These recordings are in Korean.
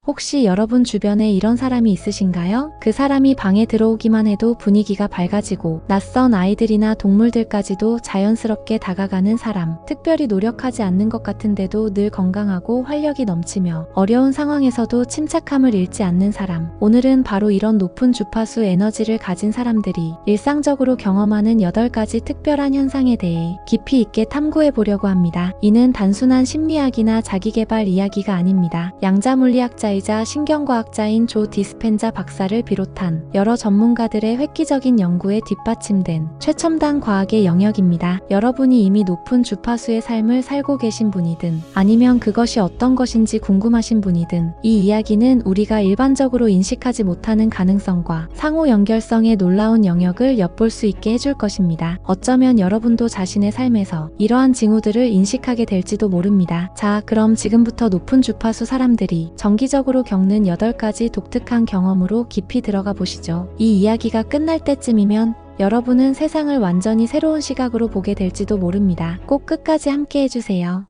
혹시 여러분 주변에 이런 사람이 있으신가요? 그 사람이 방에 들어오기만 해도 분위기가 밝아지고 낯선 아이들이나 동물들까지도 자연스럽게 다가가는 사람. 특별히 노력하지 않는 것 같은데도 늘 건강하고 활력이 넘치며 어려운 상황에서도 침착함을 잃지 않는 사람. 오늘은 바로 이런 높은 주파수 에너지를 가진 사람들이 일상적으로 경험하는 8가지 특별한 현상에 대해 깊이 있게 탐구해 보려고 합니다. 이는 단순한 심리학이나 자기계발 이야기가 아닙니다. 양자물리학자이자 신경과학자인 조 디스펜자 박사를 비롯한 여러 전문가들의 획기적인 연구에 뒷받침된 최첨단 과학의 영역입니다. 여러분이 이미 높은 주파수의 삶을 살고 계신 분이든 아니면 그것이 어떤 것인지 궁금하신 분이든 이 이야기는 우리가 일반적으로 인식하지 못하는 가능성과 상호 연결성의 놀라운 영역을 엿볼 수 있게 해줄 것입니다. 어쩌면 여러분도 자신의 삶에서 이러한 징후들을 인식하게 될지도 모릅니다. 자, 그럼 지금부터 높은 주파수 사람들이 정기적으로 겪는 8가지 독특한 경험으로 깊이 들어가 보시죠. 이 이야기가 끝날 때쯤이면 여러분은 세상을 완전히 새로운 시각으로 보게 될지도 모릅니다. 꼭 끝까지 함께 해주세요.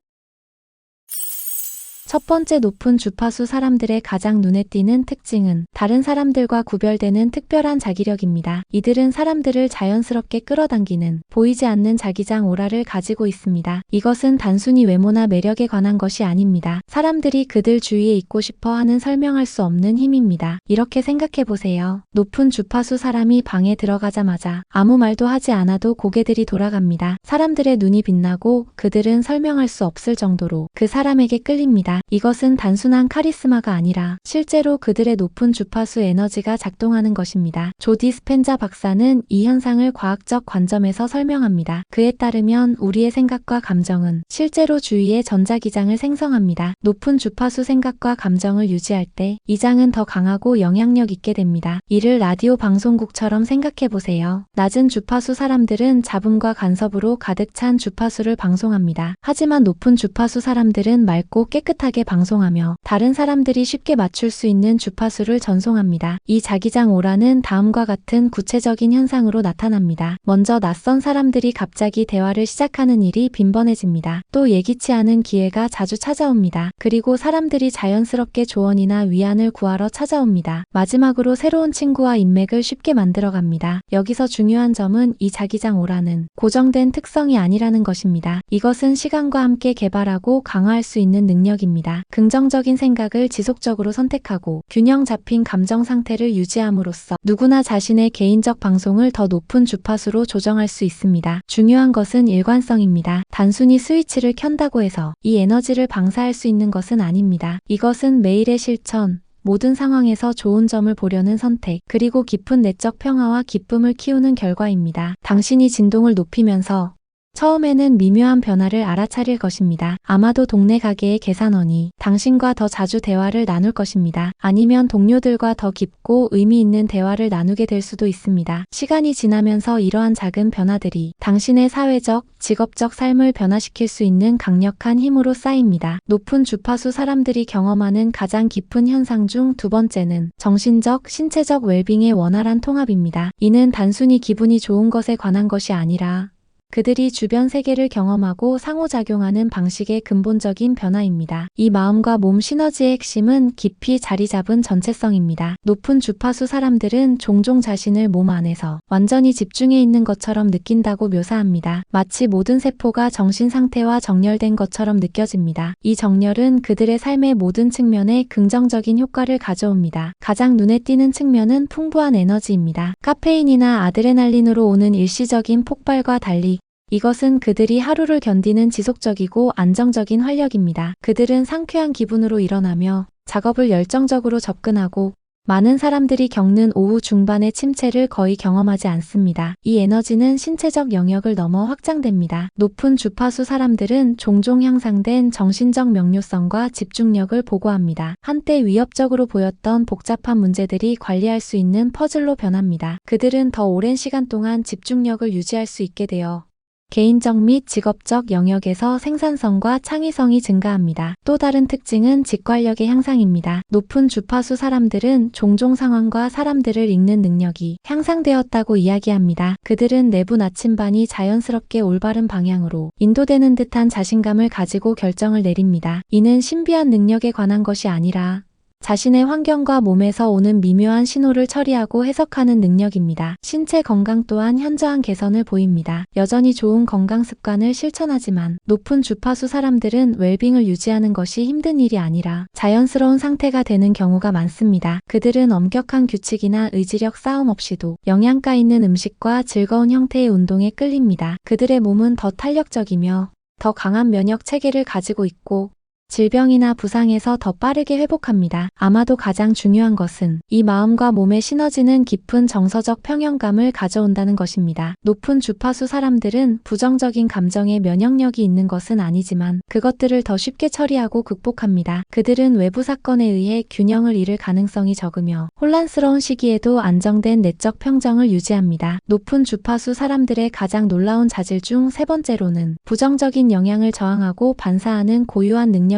첫 번째, 높은 주파수 사람들의 가장 눈에 띄는 특징은 다른 사람들과 구별되는 특별한 자기력입니다. 이들은 사람들을 자연스럽게 끌어당기는 보이지 않는 자기장 오라를 가지고 있습니다. 이것은 단순히 외모나 매력에 관한 것이 아닙니다. 사람들이 그들 주위에 있고 싶어 하는 설명할 수 없는 힘입니다. 이렇게 생각해 보세요. 높은 주파수 사람이 방에 들어가자마자 아무 말도 하지 않아도 고개들이 돌아갑니다. 사람들의 눈이 빛나고 그들은 설명할 수 없을 정도로 그 사람에게 끌립니다. 이것은 단순한 카리스마가 아니라 실제로 그들의 높은 주파수 에너지가 작동하는 것입니다. 조 디스펜자 박사는 이 현상을 과학적 관점에서 설명합니다. 그에 따르면 우리의 생각과 감정은 실제로 주위에 전자기장을 생성합니다. 높은 주파수 생각과 감정을 유지할 때 이 장은 더 강하고 영향력 있게 됩니다. 이를 라디오 방송국처럼 생각해 보세요. 낮은 주파수 사람들은 잡음과 간섭으로 가득 찬 주파수를 방송합니다. 하지만 높은 주파수 사람들은 맑고 깨끗하게 방송하며 다른 사람들이 쉽게 맞출 수 있는 주파수를 전송합니다. 이 자기장 오라는 다음과 같은 구체적인 현상으로 나타납니다. 먼저 낯선 사람들이 갑자기 대화를 시작하는 일이 빈번해집니다. 또 예기치 않은 기회가 자주 찾아옵니다. 그리고 사람들이 자연스럽게 조언이나 위안을 구하러 찾아옵니다. 마지막으로 새로운 친구와 인맥을 쉽게 만들어갑니다. 여기서 중요한 점은 이 자기장 오라는 고정된 특성이 아니라는 것입니다. 이것은 시간과 함께 개발하고 강화할 수 있는 능력입니다. 긍정적인 생각을 지속적으로 선택하고 균형 잡힌 감정 상태를 유지함으로써 누구나 자신의 개인적 방송을 더 높은 주파수로 조정할 수 있습니다. 중요한 것은 일관성입니다. 단순히 스위치를 켠다고 해서 이 에너지를 방사할 수 있는 것은 아닙니다. 이것은 매일의 실천, 모든 상황에서 좋은 점을 보려는 선택, 그리고 깊은 내적 평화와 기쁨을 키우는 결과입니다. 당신이 진동을 높이면서 처음에는 미묘한 변화를 알아차릴 것입니다. 아마도 동네 가게의 계산원이 당신과 더 자주 대화를 나눌 것입니다. 아니면 동료들과 더 깊고 의미 있는 대화를 나누게 될 수도 있습니다. 시간이 지나면서 이러한 작은 변화들이 당신의 사회적, 직업적 삶을 변화시킬 수 있는 강력한 힘으로 쌓입니다. 높은 주파수 사람들이 경험하는 가장 깊은 현상 중 두 번째는 정신적, 신체적 웰빙의 원활한 통합입니다. 이는 단순히 기분이 좋은 것에 관한 것이 아니라 그들이 주변 세계를 경험하고 상호작용하는 방식의 근본적인 변화입니다. 이 마음과 몸 시너지의 핵심은 깊이 자리 잡은 전체성입니다. 높은 주파수 사람들은 종종 자신을 몸 안에서 완전히 집중해 있는 것처럼 느낀다고 묘사합니다. 마치 모든 세포가 정신 상태와 정렬된 것처럼 느껴집니다. 이 정렬은 그들의 삶의 모든 측면에 긍정적인 효과를 가져옵니다. 가장 눈에 띄는 측면은 풍부한 에너지입니다. 카페인이나 아드레날린으로 오는 일시적인 폭발과 달리 이것은 그들이 하루를 견디는 지속적이고 안정적인 활력입니다. 그들은 상쾌한 기분으로 일어나며 작업을 열정적으로 접근하고 많은 사람들이 겪는 오후 중반의 침체를 거의 경험하지 않습니다. 이 에너지는 신체적 영역을 넘어 확장됩니다. 높은 주파수 사람들은 종종 향상된 정신적 명료성과 집중력을 보고합니다. 한때 위협적으로 보였던 복잡한 문제들이 관리할 수 있는 퍼즐로 변합니다. 그들은 더 오랜 시간 동안 집중력을 유지할 수 있게 되어 개인적 및 직업적 영역에서 생산성과 창의성이 증가합니다. 또 다른 특징은 직관력의 향상입니다. 높은 주파수 사람들은 종종 상황과 사람들을 읽는 능력이 향상되었다고 이야기합니다. 그들은 내부 나침반이 자연스럽게 올바른 방향으로 인도되는 듯한 자신감을 가지고 결정을 내립니다. 이는 신비한 능력에 관한 것이 아니라 자신의 환경과 몸에서 오는 미묘한 신호를 처리하고 해석하는 능력입니다. 신체 건강 또한 현저한 개선을 보입니다. 여전히 좋은 건강 습관을 실천하지만 높은 주파수 사람들은 웰빙을 유지하는 것이 힘든 일이 아니라 자연스러운 상태가 되는 경우가 많습니다. 그들은 엄격한 규칙이나 의지력 싸움 없이도 영양가 있는 음식과 즐거운 형태의 운동에 끌립니다. 그들의 몸은 더 탄력적이며 더 강한 면역 체계를 가지고 있고 질병이나 부상에서 더 빠르게 회복합니다. 아마도 가장 중요한 것은 이 마음과 몸의 시너지는 깊은 정서적 평형감을 가져온다는 것입니다. 높은 주파수 사람들은 부정적인 감정에 면역력이 있는 것은 아니지만 그것들을 더 쉽게 처리하고 극복합니다. 그들은 외부 사건에 의해 균형을 잃을 가능성이 적으며 혼란스러운 시기에도 안정된 내적 평정을 유지합니다. 높은 주파수 사람들의 가장 놀라운 자질 중 세 번째로는 부정적인 영향을 저항하고 반사하는 고유한 능력입니다.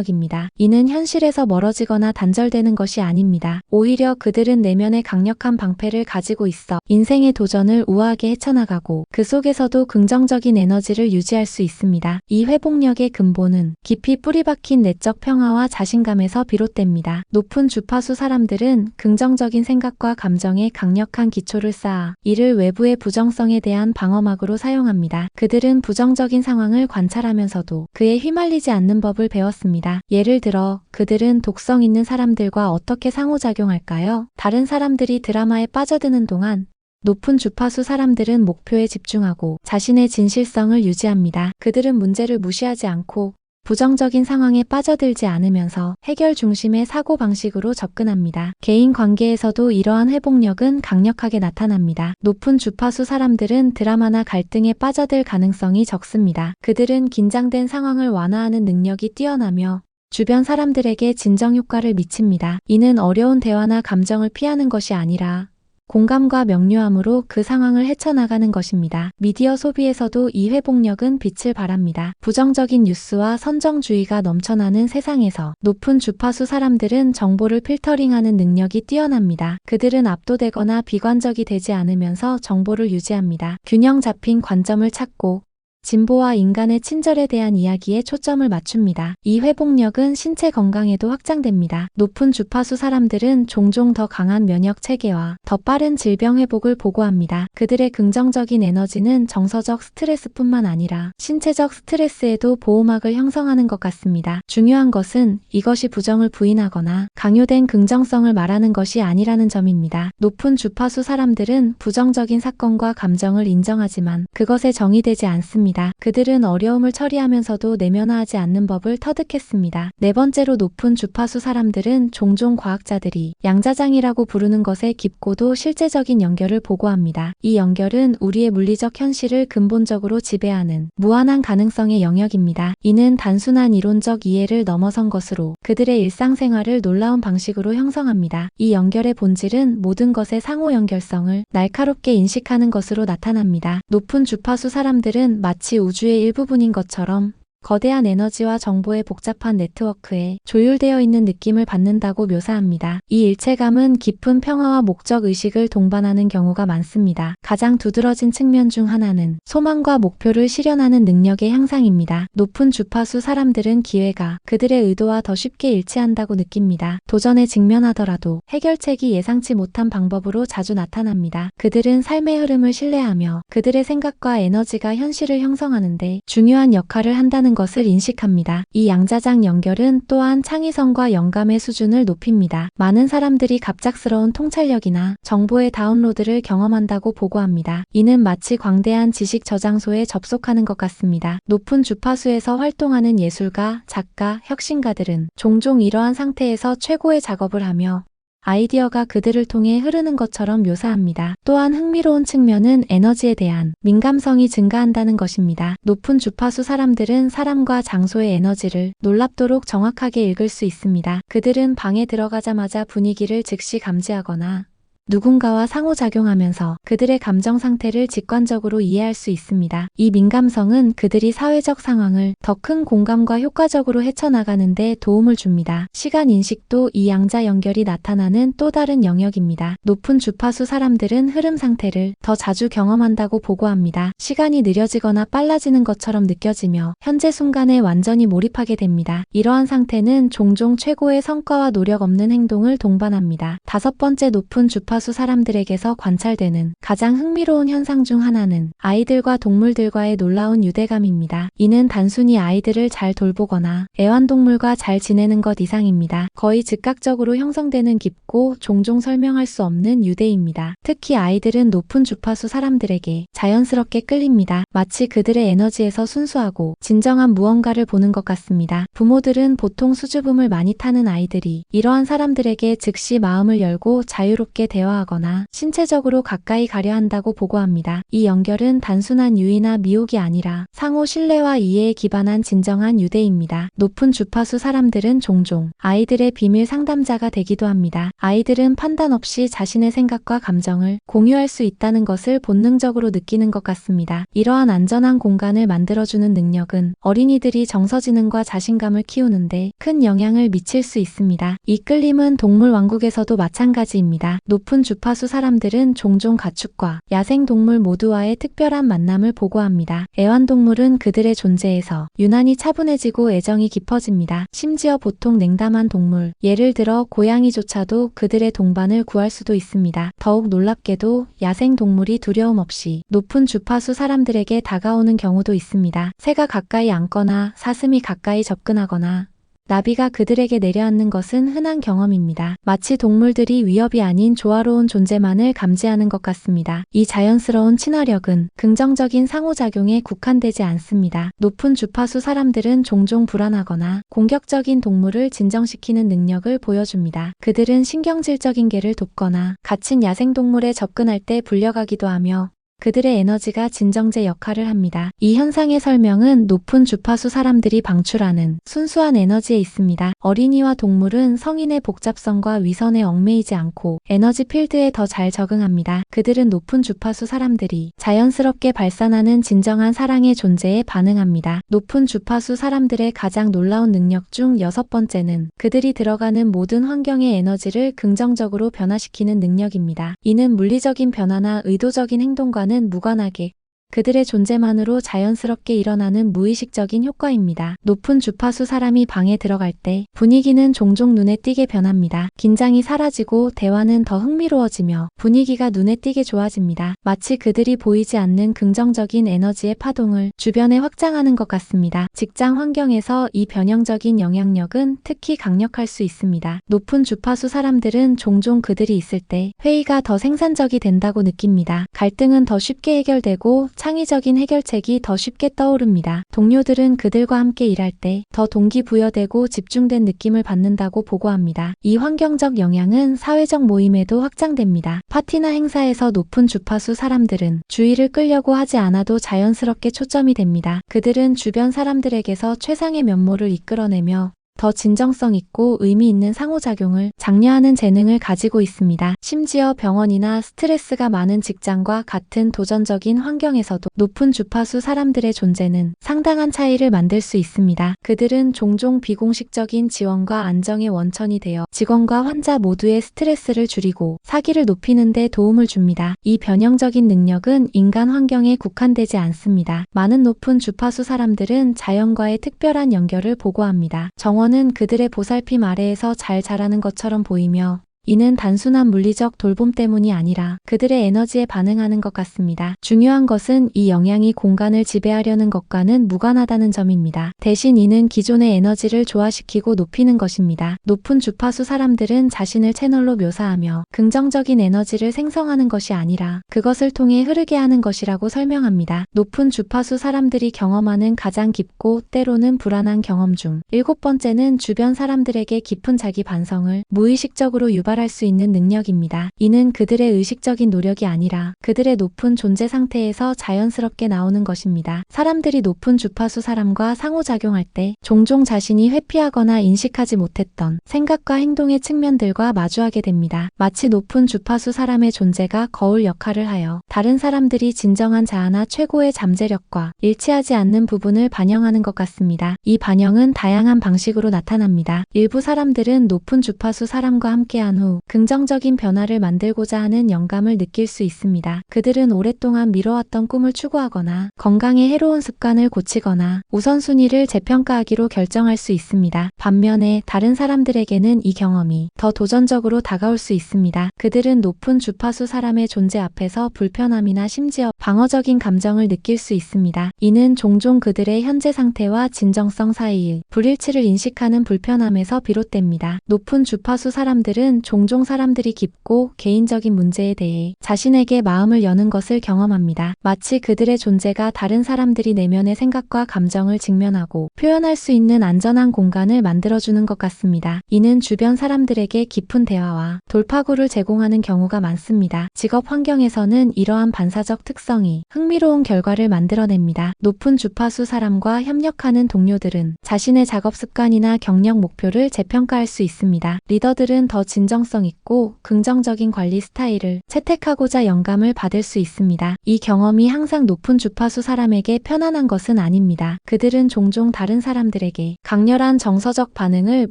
이는 현실에서 멀어지거나 단절되는 것이 아닙니다. 오히려 그들은 내면의 강력한 방패를 가지고 있어 인생의 도전을 우아하게 헤쳐나가고 그 속에서도 긍정적인 에너지를 유지할 수 있습니다. 이 회복력의 근본은 깊이 뿌리박힌 내적 평화와 자신감에서 비롯됩니다. 높은 주파수 사람들은 긍정적인 생각과 감정에 강력한 기초를 쌓아 이를 외부의 부정성에 대한 방어막으로 사용합니다. 그들은 부정적인 상황을 관찰하면서도 그에 휘말리지 않는 법을 배웠습니다. 예를 들어 그들은 독성 있는 사람들과 어떻게 상호작용할까요? 다른 사람들이 드라마에 빠져드는 동안 높은 주파수 사람들은 목표에 집중하고 자신의 진실성을 유지합니다. 그들은 문제를 무시하지 않고 부정적인 상황에 빠져들지 않으면서 해결 중심의 사고방식으로 접근합니다. 개인 관계에서도 이러한 회복력은 강력하게 나타납니다. 높은 주파수 사람들은 드라마나 갈등에 빠져들 가능성이 적습니다. 그들은 긴장된 상황을 완화하는 능력이 뛰어나며 주변 사람들에게 진정 효과를 미칩니다. 이는 어려운 대화나 감정을 피하는 것이 아니라 공감과 명료함으로 그 상황을 헤쳐나가는 것입니다. 미디어 소비에서도 이 회복력은 빛을 발합니다. 부정적인 뉴스와 선정주의가 넘쳐나는 세상에서 높은 주파수 사람들은 정보를 필터링하는 능력이 뛰어납니다. 그들은 압도되거나 비관적이 되지 않으면서 정보를 유지합니다. 균형 잡힌 관점을 찾고 진보와 인간의 친절에 대한 이야기에 초점을 맞춥니다. 이 회복력은 신체 건강에도 확장됩니다. 높은 주파수 사람들은 종종 더 강한 면역 체계와 더 빠른 질병 회복을 보고합니다. 그들의 긍정적인 에너지는 정서적 스트레스뿐만 아니라 신체적 스트레스에도 보호막을 형성하는 것 같습니다. 중요한 것은 이것이 부정을 부인하거나 강요된 긍정성을 말하는 것이 아니라는 점입니다. 높은 주파수 사람들은 부정적인 사건과 감정을 인정하지만 그것에 정의되지 않습니다. 그들은 어려움을 처리하면서도 내면화하지 않는 법을 터득했습니다. 네 번째로 높은 주파수 사람들은 종종 과학자들이 양자장이라고 부르는 것에 깊고도 실제적인 연결을 보고합니다. 이 연결은 우리의 물리적 현실을 근본적으로 지배하는 무한한 가능성의 영역입니다. 이는 단순한 이론적 이해를 넘어선 것으로 그들의 일상생활을 놀라운 방식으로 형성합니다. 이 연결의 본질은 모든 것의 상호 연결성을 날카롭게 인식하는 것으로 나타납니다. 높은 주파수 사람들은 마치 우주의 일부분인 것처럼 거대한 에너지와 정보의 복잡한 네트워크에 조율되어 있는 느낌을 받는다고 묘사합니다. 이 일체감은 깊은 평화와 목적 의식을 동반하는 경우가 많습니다. 가장 두드러진 측면 중 하나는 소망과 목표를 실현하는 능력의 향상입니다. 높은 주파수 사람들은 기회가 그들의 의도와 더 쉽게 일치한다고 느낍니다. 도전에 직면하더라도 해결책이 예상치 못한 방법으로 자주 나타납니다. 그들은 삶의 흐름을 신뢰하며 그들의 생각과 에너지가 현실을 형성하는데 중요한 역할을 한다는 것을 인식합니다. 이 양자장 연결은 또한 창의성과 영감의 수준을 높입니다. 많은 사람들이 갑작스러운 통찰력이나 정보의 다운로드를 경험한다고 보고합니다. 이는 마치 광대한 지식 저장소에 접속하는 것 같습니다. 높은 주파수에서 활동하는 예술가, 작가, 혁신가들은 종종 이러한 상태에서 최고의 작업을 하며 아이디어가 그들을 통해 흐르는 것처럼 묘사합니다. 또한 흥미로운 측면은 에너지에 대한 민감성이 증가한다는 것입니다. 높은 주파수 사람들은 사람과 장소의 에너지를 놀랍도록 정확하게 읽을 수 있습니다. 그들은 방에 들어가자마자 분위기를 즉시 감지하거나 누군가와 상호작용하면서 그들의 감정 상태를 직관적으로 이해할 수 있습니다. 이 민감성은 그들이 사회적 상황을 더 큰 공감과 효과적으로 헤쳐나가는 데 도움을 줍니다. 시간 인식도 이 양자 연결이 나타나는 또 다른 영역입니다. 높은 주파수 사람들은 흐름 상태를 더 자주 경험한다고 보고합니다. 시간이 느려지거나 빨라지는 것처럼 느껴지며 현재 순간에 완전히 몰입하게 됩니다. 이러한 상태는 종종 최고의 성과와 노력 없는 행동을 동반합니다. 다섯 번째, 높은 주파수 사람들에게서 관찰되는 가장 흥미로운 현상 중 하나는 아이들과 동물들과의 놀라운 유대감입니다. 이는 단순히 아이들을 잘 돌보거나 애완동물과 잘 지내는 것 이상입니다. 거의 즉각적으로 형성되는 깊고 종종 설명할 수 없는 유대입니다. 특히 아이들은 높은 주파수 사람들에게 자연스럽게 끌립니다. 마치 그들의 에너지에서 순수하고 진정한 무언가를 보는 것 같습니다. 부모들은 보통 수줍음을 많이 타는 아이들이 이러한 사람들에게 즉시 마음을 열고 자유롭게 대화하거나 신체적으로 가까이 가려 한다고 보고합니다. 이 연결은 단순한 유의나 미혹이 아니라 상호 신뢰와 이해에 기반한 진정한 유대입니다. 높은 주파수 사람들은 종종 아이들의 비밀 상담자가 되기도 합니다. 아이들은 판단 없이 자신의 생각과 감정을 공유할 수 있다는 것을 본능적으로 느끼는 것 같습니다. 이러한 안전한 공간을 만들어주는 능력은 어린이들이 정서지능과 자신감을 키우는데 큰 영향을 미칠 수 있습니다. 이 끌림은 동물 왕국에서도 마찬가지입니다. 높은 주파수 사람들은 종종 가축과 야생동물 모두와의 특별한 만남을 보고합니다. 애완동물은 그들의 존재에서 유난히 차분해지고 애정이 깊어집니다. 심지어 보통 냉담한 동물, 예를 들어 고양이조차도 그들의 동반을 구할 수도 있습니다. 더욱 놀랍게도 야생동물이 두려움 없이 높은 주파수 사람들에게 다가오는 경우도 있습니다. 새가 가까이 앉거나 사슴이 가까이 접근하거나 나비가 그들에게 내려앉는 것은 흔한 경험입니다. 마치 동물들이 위협이 아닌 조화로운 존재만을 감지하는 것 같습니다. 이 자연스러운 친화력은 긍정적인 상호작용에 국한되지 않습니다. 높은 주파수 사람들은 종종 불안하거나 공격적인 동물을 진정시키는 능력을 보여줍니다. 그들은 신경질적인 개를 돕거나 갇힌 야생동물에 접근할 때 불려가기도 하며 그들의 에너지가 진정제 역할을 합니다. 이 현상의 설명은 높은 주파수 사람들이 방출하는 순수한 에너지에 있습니다. 어린이와 동물은 성인의 복잡성과 위선에 얽매이지 않고 에너지 필드에 더 잘 적응합니다. 그들은 높은 주파수 사람들이 자연스럽게 발산하는 진정한 사랑의 존재에 반응합니다. 높은 주파수 사람들의 가장 놀라운 능력 중 여섯 번째는 그들이 들어가는 모든 환경의 에너지를 긍정적으로 변화시키는 능력입니다. 이는 물리적인 변화나 의도적인 행동과 는 무관하게 그들의 존재만으로 자연스럽게 일어나는 무의식적인 효과입니다. 높은 주파수 사람이 방에 들어갈 때 분위기는 종종 눈에 띄게 변합니다. 긴장이 사라지고 대화는 더 흥미로워지며 분위기가 눈에 띄게 좋아집니다. 마치 그들이 보이지 않는 긍정적인 에너지의 파동을 주변에 확장하는 것 같습니다. 직장 환경에서 이 변형적인 영향력은 특히 강력할 수 있습니다. 높은 주파수 사람들은 종종 그들이 있을 때 회의가 더 생산적이 된다고 느낍니다. 갈등은 더 쉽게 해결되고 창의적인 해결책이 더 쉽게 떠오릅니다. 동료들은 그들과 함께 일할 때 더 동기부여되고 집중된 느낌을 받는다고 보고합니다. 이 환경적 영향은 사회적 모임에도 확장됩니다. 파티나 행사에서 높은 주파수 사람들은 주의를 끌려고 하지 않아도 자연스럽게 초점이 됩니다. 그들은 주변 사람들에게서 최상의 면모를 이끌어내며 더 진정성 있고 의미 있는 상호작용을 장려하는 재능을 가지고 있습니다. 심지어 병원이나 스트레스가 많은 직장과 같은 도전적인 환경에서도 높은 주파수 사람들의 존재는 상당한 차이를 만들 수 있습니다. 그들은 종종 비공식적인 지원과 안정의 원천이 되어 직원과 환자 모두의 스트레스를 줄이고 사기를 높이는 데 도움을 줍니다. 이 변형적인 능력은 인간 환경에 국한되지 않습니다. 많은 높은 주파수 사람들은 자연과의 특별한 연결을 보고합니다. 정원은 그들의 보살핌 아래에서 잘 자라는 것처럼 보이며 이는 단순한 물리적 돌봄 때문이 아니라 그들의 에너지에 반응하는 것 같습니다. 중요한 것은 이 영향이 공간을 지배하려는 것과는 무관하다는 점입니다. 대신 이는 기존의 에너지를 조화시키고 높이는 것입니다. 높은 주파수 사람들은 자신을 채널로 묘사하며 긍정적인 에너지를 생성하는 것이 아니라 그것을 통해 흐르게 하는 것이라고 설명합니다. 높은 주파수 사람들이 경험하는 가장 깊고 때로는 불안한 경험 중 일곱 번째는 주변 사람들에게 깊은 자기 반성을 무의식적으로 유발하는 전달할 수 있는 능력입니다. 이는 그들의 의식적인 노력이 아니라 그들의 높은 존재 상태에서 자연스럽게 나오는 것입니다. 사람들이 높은 주파수 사람과 상호작용할 때 종종 자신이 회피하거나 인식하지 못했던 생각과 행동의 측면들과 마주하게 됩니다. 마치 높은 주파수 사람의 존재가 거울 역할을 하여 다른 사람들이 진정한 자아나 최고의 잠재력과 일치하지 않는 부분을 반영하는 것 같습니다. 이 반영은 다양한 방식으로 나타납니다. 일부 사람들은 높은 주파수 사람과 함께한 후 긍정적인 변화를 만들고자 하는 영감을 느낄 수 있습니다. 그들은 오랫동안 미뤄왔던 꿈을 추구하거나 건강에 해로운 습관을 고치거나 우선순위를 재평가하기로 결정할 수 있습니다. 반면에 다른 사람들에게는 이 경험이 더 도전적으로 다가올 수 있습니다. 그들은 높은 주파수 사람의 존재 앞에서 불편함이나 심지어 방어적인 감정을 느낄 수 있습니다. 이는 종종 그들의 현재 상태와 진정성 사이의 불일치를 인식하는 불편함에서 비롯됩니다. 높은 주파수 사람들은 종종 사람들이 깊고 개인적인 문제에 대해 자신에게 마음을 여는 것을 경험합니다. 마치 그들의 존재가 다른 사람들이 내면의 생각과 감정을 직면하고 표현할 수 있는 안전한 공간을 만들어주는 것 같습니다. 이는 주변 사람들에게 깊은 대화와 돌파구를 제공하는 경우가 많습니다. 직업 환경에서는 이러한 반사적 특성이 흥미로운 결과를 만들어냅니다. 높은 주파수 사람과 협력하는 동료들은 자신의 작업 습관이나 경력 목표를 재평가할 수 있습니다. 리더들은 더 진정성 있고 긍정적인 관리 스타일을 채택하고자 영감을 받을 수 있습니다. 이 경험이 항상 높은 주파수 사람에게 편안한 것은 아닙니다. 그들은 종종 다른 사람들에게 강렬한 정서적 반응을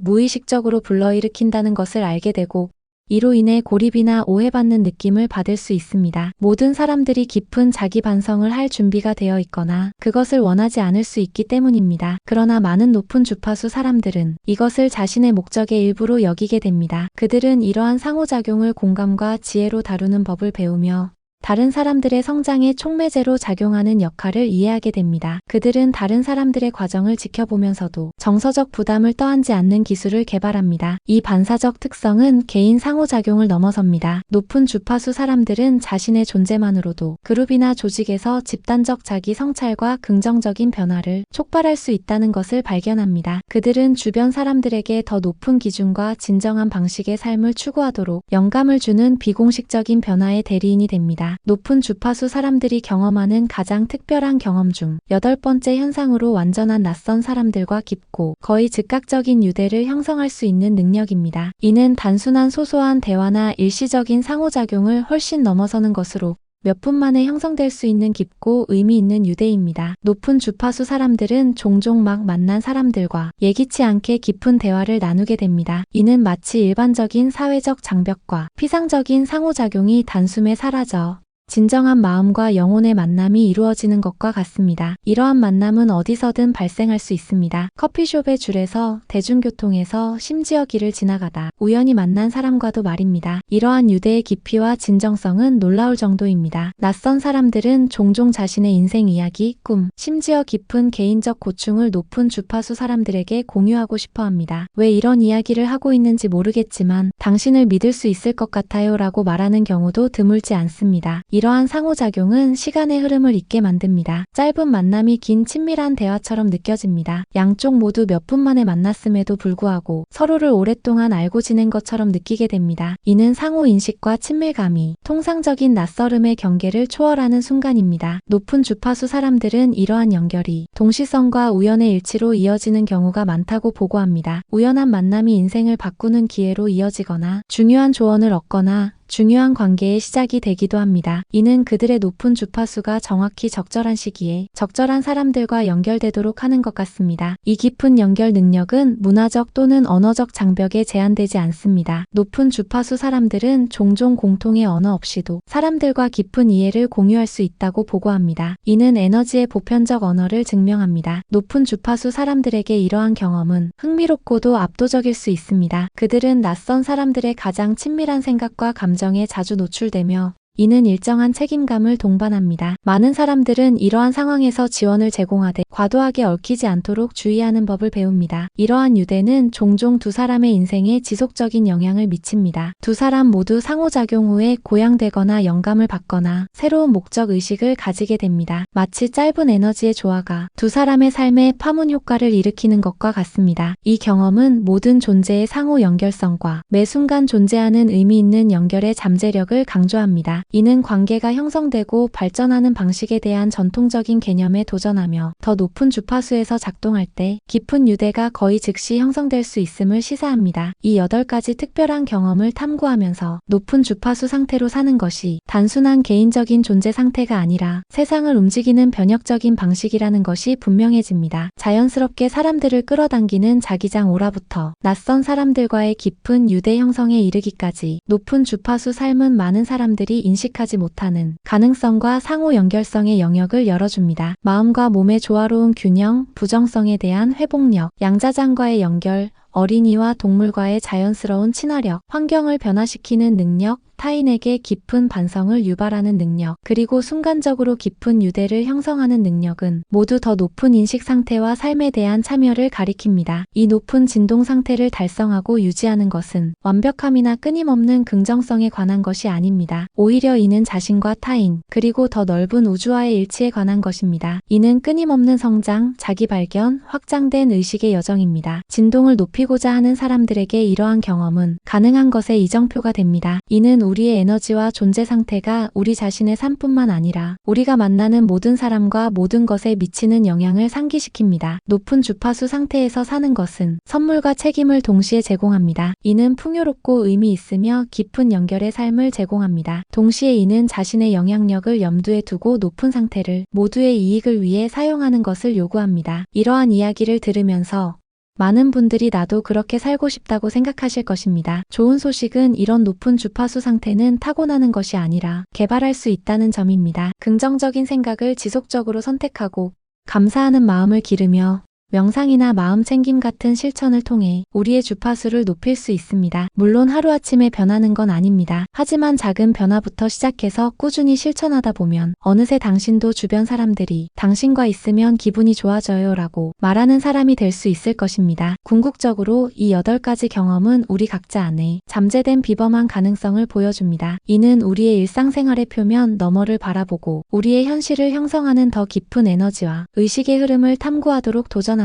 무의식적으로 불러일으킨다는 것을 알게 되고 이로 인해 고립이나 오해받는 느낌을 받을 수 있습니다. 모든 사람들이 깊은 자기 반성을 할 준비가 되어 있거나 그것을 원하지 않을 수 있기 때문입니다. 그러나 많은 높은 주파수 사람들은 이것을 자신의 목적의 일부로 여기게 됩니다. 그들은 이러한 상호작용을 공감과 지혜로 다루는 법을 배우며 다른 사람들의 성장에 촉매제로 작용하는 역할을 이해하게 됩니다. 그들은 다른 사람들의 과정을 지켜보면서도 정서적 부담을 떠안지 않는 기술을 개발합니다. 이 반사적 특성은 개인 상호작용을 넘어섭니다. 높은 주파수 사람들은 자신의 존재만으로도 그룹이나 조직에서 집단적 자기 성찰과 긍정적인 변화를 촉발할 수 있다는 것을 발견합니다. 그들은 주변 사람들에게 더 높은 기준과 진정한 방식의 삶을 추구하도록 영감을 주는 비공식적인 변화의 대리인이 됩니다. 높은 주파수 사람들이 경험하는 가장 특별한 경험 중 8번째 현상으로 완전한 낯선 사람들과 깊고 거의 즉각적인 유대를 형성할 수 있는 능력입니다. 이는 단순한 소소한 대화나 일시적인 상호작용을 훨씬 넘어서는 것으로 몇 분 만에 형성될 수 있는 깊고 의미 있는 유대입니다. 높은 주파수 사람들은 종종 막 만난 사람들과 예기치 않게 깊은 대화를 나누게 됩니다. 이는 마치 일반적인 사회적 장벽과 피상적인 상호작용이 단숨에 사라져 진정한 마음과 영혼의 만남이 이루어지는 것과 같습니다. 이러한 만남은 어디서든 발생할 수 있습니다. 커피숍의 줄에서, 대중교통에서, 심지어 길을 지나가다 우연히 만난 사람과도 말입니다. 이러한 유대의 깊이와 진정성은 놀라울 정도입니다. 낯선 사람들은 종종 자신의 인생 이야기, 꿈, 심지어 깊은 개인적 고충을 높은 주파수 사람들에게 공유하고 싶어 합니다. 왜 이런 이야기를 하고 있는지 모르겠지만 당신을 믿을 수 있을 것 같아요 라고 말하는 경우도 드물지 않습니다. 이러한 상호작용은 시간의 흐름을 잊게 만듭니다. 짧은 만남이 긴 친밀한 대화처럼 느껴집니다. 양쪽 모두 몇 분 만에 만났음에도 불구하고 서로를 오랫동안 알고 지낸 것처럼 느끼게 됩니다. 이는 상호인식과 친밀감이 통상적인 낯설음의 경계를 초월하는 순간입니다. 높은 주파수 사람들은 이러한 연결이 동시성과 우연의 일치로 이어지는 경우가 많다고 보고합니다. 우연한 만남이 인생을 바꾸는 기회로 이어지거나 중요한 조언을 얻거나 중요한 관계의 시작이 되기도 합니다. 이는 그들의 높은 주파수가 정확히 적절한 시기에 적절한 사람들과 연결되도록 하는 것 같습니다. 이 깊은 연결 능력은 문화적 또는 언어적 장벽에 제한되지 않습니다. 높은 주파수 사람들은 종종 공통의 언어 없이도 사람들과 깊은 이해를 공유할 수 있다고 보고합니다. 이는 에너지의 보편적 언어를 증명합니다. 높은 주파수 사람들에게 이러한 경험은 흥미롭고도 압도적일 수 있습니다. 그들은 낯선 사람들의 가장 친밀한 생각과 감정에 자주 노출되며 이는 일정한 책임감을 동반합니다. 많은 사람들은 이러한 상황에서 지원을 제공하되 과도하게 얽히지 않도록 주의하는 법을 배웁니다. 이러한 유대는 종종 두 사람의 인생에 지속적인 영향을 미칩니다. 두 사람 모두 상호작용 후에 고양되거나 영감을 받거나 새로운 목적 의식을 가지게 됩니다. 마치 짧은 에너지의 조화가 두 사람의 삶에 파문 효과를 일으키는 것과 같습니다. 이 경험은 모든 존재의 상호 연결성과 매 순간 존재하는 의미 있는 연결의 잠재력을 강조합니다. 이는 관계가 형성되고 발전하는 방식에 대한 전통적인 개념에 도전하며 더 높은 주파수에서 작동할 때 깊은 유대가 거의 즉시 형성될 수 있음을 시사합니다. 이 8가지 특별한 경험을 탐구하면서 높은 주파수 상태로 사는 것이 단순한 개인적인 존재 상태가 아니라 세상을 움직이는 변혁적인 방식이라는 것이 분명해집니다. 자연스럽게 사람들을 끌어당기는 자기장 오라부터 낯선 사람들과의 깊은 유대 형성에 이르기까지 높은 주파수 삶은 많은 사람들이 인식하지 못하는 가능성과 상호 연결성의 영역을 열어줍니다. 마음과 몸의 조화로운 균형, 부정성에 대한 회복력, 양자장과의 연결, 어린이와 동물과의 자연스러운 친화력, 환경을 변화시키는 능력, 타인에게 깊은 반성을 유발하는 능력, 그리고 순간적으로 깊은 유대를 형성하는 능력은 모두 더 높은 인식 상태와 삶에 대한 참여를 가리킵니다. 이 높은 진동 상태를 달성하고 유지하는 것은 완벽함이나 끊임없는 긍정성에 관한 것이 아닙니다. 오히려 이는 자신과 타인, 그리고 더 넓은 우주와의 일치에 관한 것입니다. 이는 끊임없는 성장, 자기 발견, 확장된 의식의 여정입니다. 진동을 높이고자 하는 사람들에게 이러한 경험은 가능한 것의 이정표가 됩니다. 이는 우리의 에너지와 존재 상태가 우리 자신의 삶뿐만 아니라 우리가 만나는 모든 사람과 모든 것에 미치는 영향을 상기시킵니다. 높은 주파수 상태에서 사는 것은 선물과 책임을 동시에 제공합니다. 이는 풍요롭고 의미 있으며 깊은 연결의 삶을 제공합니다. 동시에 이는 자신의 영향력을 염두에 두고 높은 상태를 모두의 이익을 위해 사용하는 것을 요구합니다. 이러한 이야기를 들으면서 많은 분들이 나도 그렇게 살고 싶다고 생각하실 것입니다. 좋은 소식은 이런 높은 주파수 상태는 타고나는 것이 아니라 개발할 수 있다는 점입니다. 긍정적인 생각을 지속적으로 선택하고 감사하는 마음을 기르며 명상이나 마음 챙김 같은 실천을 통해 우리의 주파수를 높일 수 있습니다. 물론 하루아침에 변하는 건 아닙니다. 하지만 작은 변화부터 시작해서 꾸준히 실천하다 보면 어느새 당신도 주변 사람들이 당신과 있으면 기분이 좋아져요 라고 말하는 사람이 될 수 있을 것입니다. 궁극적으로 이 8가지 경험은 우리 각자 안에 잠재된 비범한 가능성을 보여줍니다. 이는 우리의 일상생활의 표면 너머를 바라보고 우리의 현실을 형성하는 더 깊은 에너지와 의식의 흐름을 탐구하도록 도전합니다.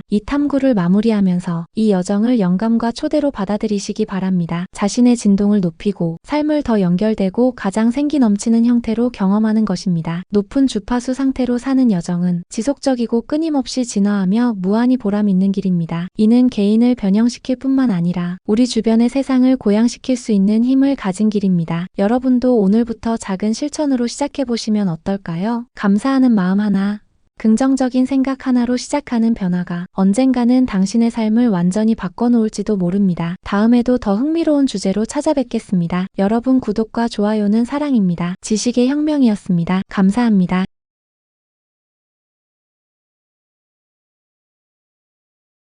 이 탐구를 마무리하면서 이 여정을 영감과 초대로 받아들이시기 바랍니다. 자신의 진동을 높이고 삶을 더 연결되고 가장 생기 넘치는 형태로 경험하는 것입니다. 높은 주파수 상태로 사는 여정은 지속적이고 끊임없이 진화하며 무한히 보람 있는 길입니다. 이는 개인을 변형시킬 뿐만 아니라 우리 주변의 세상을 고양시킬 수 있는 힘을 가진 길입니다. 여러분도 오늘부터 작은 실천으로 시작해보시면 어떨까요? 감사하는 마음 하나, 긍정적인 생각 하나로 시작하는 변화가 언젠가는 당신의 삶을 완전히 바꿔놓을지도 모릅니다. 다음에도 더 흥미로운 주제로 찾아뵙겠습니다. 여러분 구독과 좋아요는 사랑입니다. 지식의 혁명이었습니다. 감사합니다.